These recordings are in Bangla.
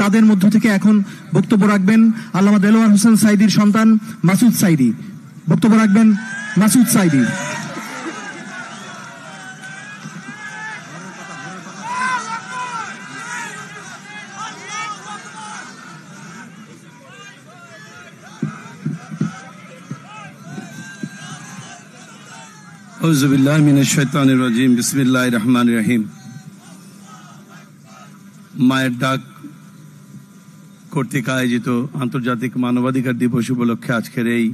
তাদের মধ্য থেকে এখন বক্তব্য রাখবেন আল্লামা দেলোয়ার হোসেন সাঈদীর সন্তান মাসুদ সাঈদী। বক্তব্য রাখবেন মাসুদ সাঈদী। আউযু বিল্লাহি মিনাশ শাইতানির রাজিম। বিসমিল্লাহির রহমানির রহিম। মায়ের ডাক কর্তৃক আয়োজিত আন্তর্জাতিক মানবাধিকার দিবস উপলক্ষে আজকের এই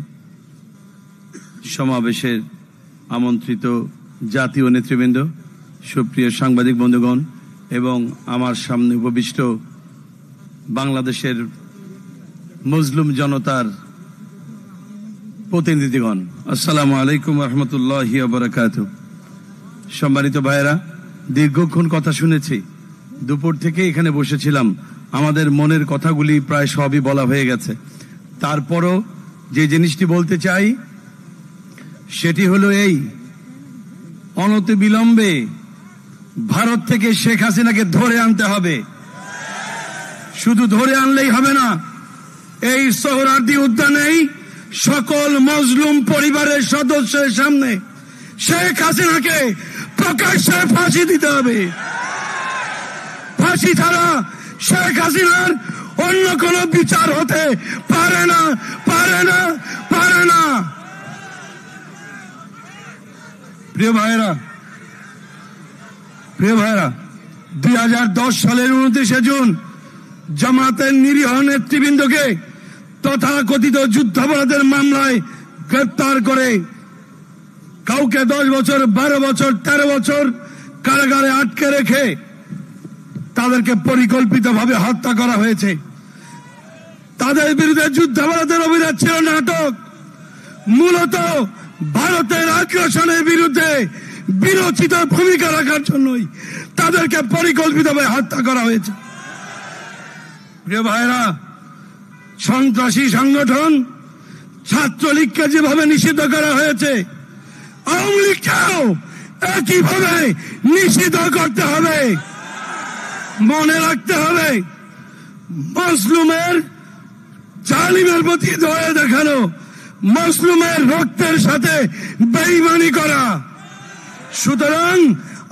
সমাবেশের আমন্ত্রিত জাতীয় নেতৃবৃন্দ, সুপ্রিয় সাংবাদিক বন্ধুগণ এবং আমার সামনে উপবিষ্ট বাংলাদেশের মজলুম জনতার প্রতিনিধিগণ, আসসালামু আলাইকুম রহমতুল্লাহি ওয়া বারাকাতুহু। সম্মানিত ভাইয়েরা, দীর্ঘক্ষণ কথা শুনেছি, দুপুর থেকে এখানে বসেছিলাম, আমাদের মনের কথাগুলি প্রায় সবই বলা হয়ে গেছে। তারপরও যে জিনিসটি বলতে চাই সেটি হলো এই, অনতিবিলম্বে ভারত থেকে শেখ হাসিনাকে ধরে আনতে হবে। শুধু ধরে আনলেই হবে না, এই সোহরাওয়ার্দী উদ্যানেই সকল মজলুম পরিবারের সদস্যের সামনে শেখ হাসিনাকে প্রকাশ্যে ফাঁসি দিতে হবে। ফাঁসি ছাড়া শেখ হাসিনার অন্য কোন বিচার হতে পারে না, পারে না, পারে না। প্রিয় ভাইয়েরা, 2010 সালের 29শে জুন জামাতের নিরীহ নেতৃবৃন্দকে তথাকথিত যুদ্ধাপরাধের মামলায় গ্রেপ্তার করে কাউকে 10 বছর, 12 বছর, 13 বছর কারাগারে আটকে রেখে তাদেরকে পরিকল্পিতভাবে হত্যা করা হয়েছে। তাদের বিরুদ্ধে যুদ্ধাপরাধের অভিযোগ ছিল নাটক। মূলত ভারতের আগ্রাসনের বিরুদ্ধে বিরোচিত ভূমিকা রাখার জন্যই তাদেরকে পরিকল্পিতভাবে হত্যা করা হয়েছে। প্রিয় ভাইরা, সন্ত্রাসী সংগঠন ছাত্রলীগকে যেভাবে নিষিদ্ধ করা হয়েছে, আওয়ামী লীগকেও একইভাবে নিষিদ্ধ করতে হবে। মনে রাখতে হবে, মজলুমের জালিমের প্রতি দয়া দেখানো, মজলুমের রক্তের সাথে বেঈমানি করা। সুতরাং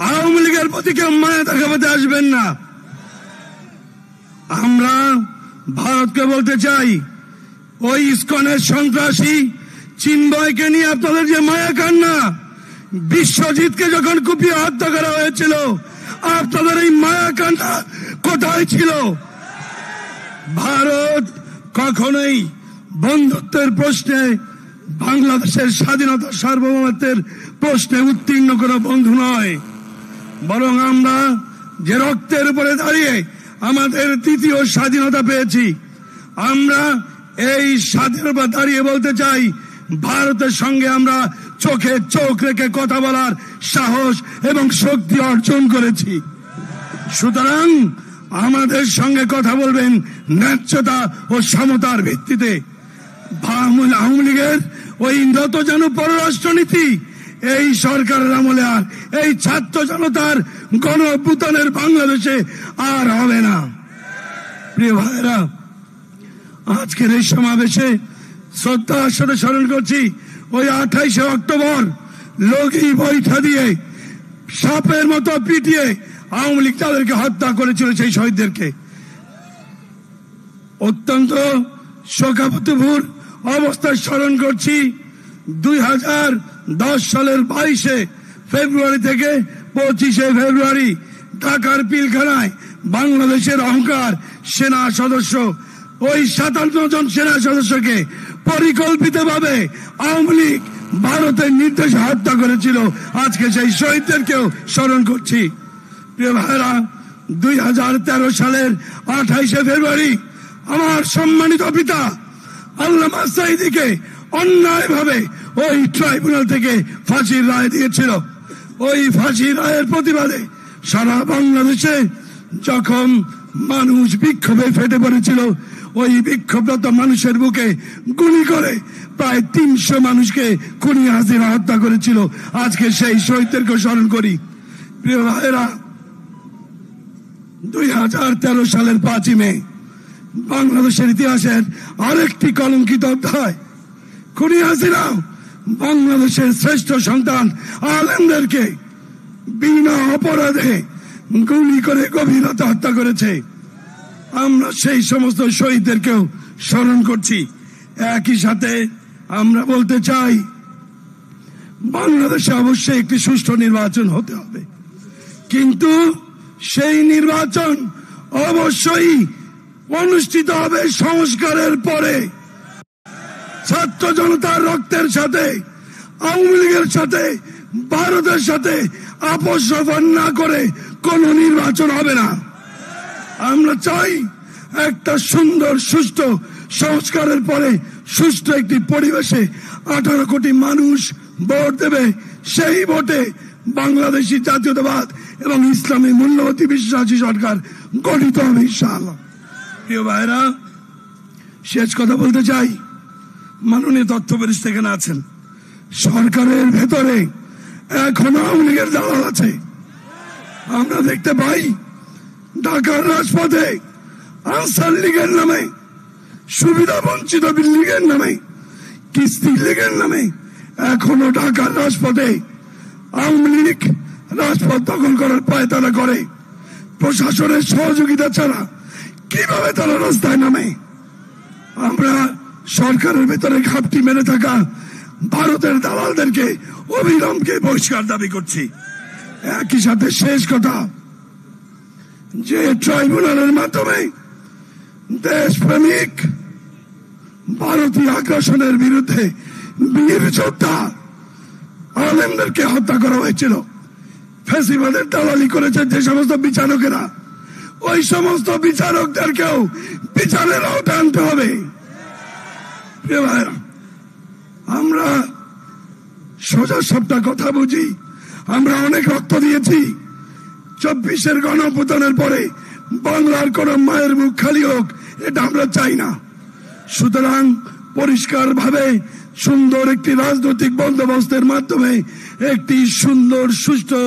আওয়ামী লীগের প্রতি কেউ মায়া দেখাতে আসবেন না। আমরা ভারতকে বলতে চাই, ওই ইসকনের সন্ত্রাসী চিন্ময়কে নিয়ে আপনাদের যে মায়া কান্না, বিশ্বজিৎকে যখন কুপিয়ে হত্যা করা হয়েছিল, আপনাদের এই মায়া কান্না কোথায় ছিল? ভারত কখনোই বন্ধুত্বের প্রশ্নে, বাংলাদেশের স্বাধীনতা সার্বভৌমত্বের প্রশ্নে উত্তীর্ণ কোন বন্ধু নয়। বরং আমরা যে রক্তের উপরে দাঁড়িয়ে আমাদের তৃতীয় স্বাধীনতা পেয়েছি, আমরা এই স্বাধীনতা দাঁড়িয়ে বলতে চাই, ভারতের সঙ্গে আমরা চোখে চোখ রেখে কথা বলার সাহস এবং শক্তি অর্জন করেছি। সুতরাং আমাদের সঙ্গে কথা বলবেন ন্যায্যতা ও সমতার ভিত্তিতে। আওয়ামী লীগের ওই নতজানু পররাষ্ট্রনীতি এই সরকারের আমলে আর এই ছাত্র জনতার গণ অভ্যুত্থানের বাংলাদেশে আর হবে না। প্রিয় ভাইরা, আজকের এই সমাবেশে শ্রদ্ধার সাথে স্মরণ করছি ওই 28শে অক্টোবর লগি বৈঠা দিয়ে সাপের মতো পিটিয়ে আওয়ামী লীগ তাদেরকে হত্যা করেছিল, সেই শহীদদেরকে। অত্যন্ত শোকাবহ অবস্থায় স্মরণ করছি 2010 সালের 22শে ফেব্রুয়ারি থেকে 25শে ফেব্রুয়ারি ঢাকার পিলখানায় বাংলাদেশের অহংকার সেনা সদস্য, ওই 57 জন সেনা সদস্যকে পরিকল্পিতভাবে আওয়ামী লীগ ভারতের নির্দেশে হত্যা করেছিল। আজকে সেই শহীদদেরকেও স্মরণ করছি। প্রিয় ভাইরা, 2013 সালের 28শে ফেব্রুয়ারি আমার সম্মানিত পিতা আল্লামা সাঈদীকে অন্যায়ভাবে ওই ট্রাইব্যুনাল থেকে ফাঁসির রায় দিয়েছিল। ওই ফাঁসির রায়ের প্রতিবাদে সারা বাংলাদেশে যখন মানুষ বিক্ষোভে ফেটে পড়েছিল, ওই বিক্ষোভরত মানুষের বুকে গুলি করে প্রায় 300 মানুষকে খুনি হাসিনা হত্যা করেছিল। আজকে সেই শহীদদেরকে স্মরণ করি। প্রিয় ভাইরা, 2013 সালের 5ই মে বাংলাদেশের ইতিহাসের আরেকটি কলঙ্কিত অধ্যায়। খুনি হাসিনা বাংলাদেশের শ্রেষ্ঠ সন্তান আলেমদেরকে বিনা অপরাধে গুলি করে গভীরতা হত্যা করেছে। আমরা সেই সমস্ত শহীদদেরকেও স্মরণ করছি। একই সাথে আমরা বলতে চাই, বাংলাদেশে অবশ্যই একটি সুষ্ঠু নির্বাচন হতে হবে, কিন্তু সেই নির্বাচন অবশ্যই অনুষ্ঠিত হবে সংস্কারের পরে। ছাত্র জনতার রক্তের সাথে, আওয়ামী লীগের সাথে, ভারতের সাথে আপোষ রফা না করে কোন নির্বাচন হবে না। আমরা চাই একটা সুন্দর সুষ্ঠু সংস্কারের পরে সুষ্ঠু একটি পরিবেশে 18 কোটি মানুষ ভোট দেবে। সেই ভোটে বাংলাদেশি জাতীয়তাবাদ এবং ইসলামী মূল্যবোধে বিশ্বাসী সরকার গঠিত হবে ইনশাআল্লাহ। প্রিয় ভাইরা, শেষ কথা বলতে চাই, মাননীয় তথ্য উপদেষ্টা এখানে আছেন। সরকারের ভেতরে এখনো আওয়ামী লীগের দালাল আছে। আমরা দেখতে পাই ঢাকার রাজপথে আনসার লীগের নামে, সুবিধা বঞ্চিত লীগের নামে, কিস্তি লীগের নামে এখনো ঢাকার রাজপথে আওয়ামী লীগ রাজপথ দখল করার পায়তারা করে। প্রশাসনের সহযোগিতা ছাড়া কিভাবে তারা রাস্তায় নামে? আমরা সরকারের ভেতরে ঘাপটি মেরে থাকা ভারতের দালালদেরকে অবিলম্বে বহিষ্কার দাবি করছি। একই সাথে শেষ কথা, যে ট্রাইব্যুনালের মাধ্যমে দেশপ্রেমিক ভারতীয় আগ্রাসনের বিরুদ্ধে বীর যোদ্ধা আলেমদেরকে হত্যা করা হয়েছিল, ফ্যাসিবাদের দালালি করেছে যে সমস্ত বিচারকেরা, ওই সমস্ত বিচারকদেরকেও বিচারের আওতায় আনতে হবে। প্রিয় ভাইরা, আমরা সোজা সবটা কথা বুঝি। আমরা অনেক রক্ত দিয়েছি। 24-এর গণঅভ্যুত্থানের পরে বাংলার কোন মায়ের মুখ খালি হোক, এটা আমরা চাই না। সুতরাং পরিষ্কার ভাবে সুন্দর একটি রাজনৈতিক বন্দোবস্তের মাধ্যমে একটি সুন্দর, সুষ্ঠু,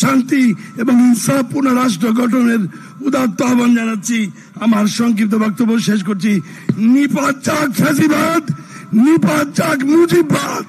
শান্তি এবং ইনসাফপূর্ণ রাষ্ট্র গঠনের উদাত্ত আহ্বান জানাচ্ছি। আমার সংক্ষিপ্ত বক্তব্য শেষ করছি। নিপাত যাক ফ্যাসিবাদ, নিপাত যাক মুজিববাদ।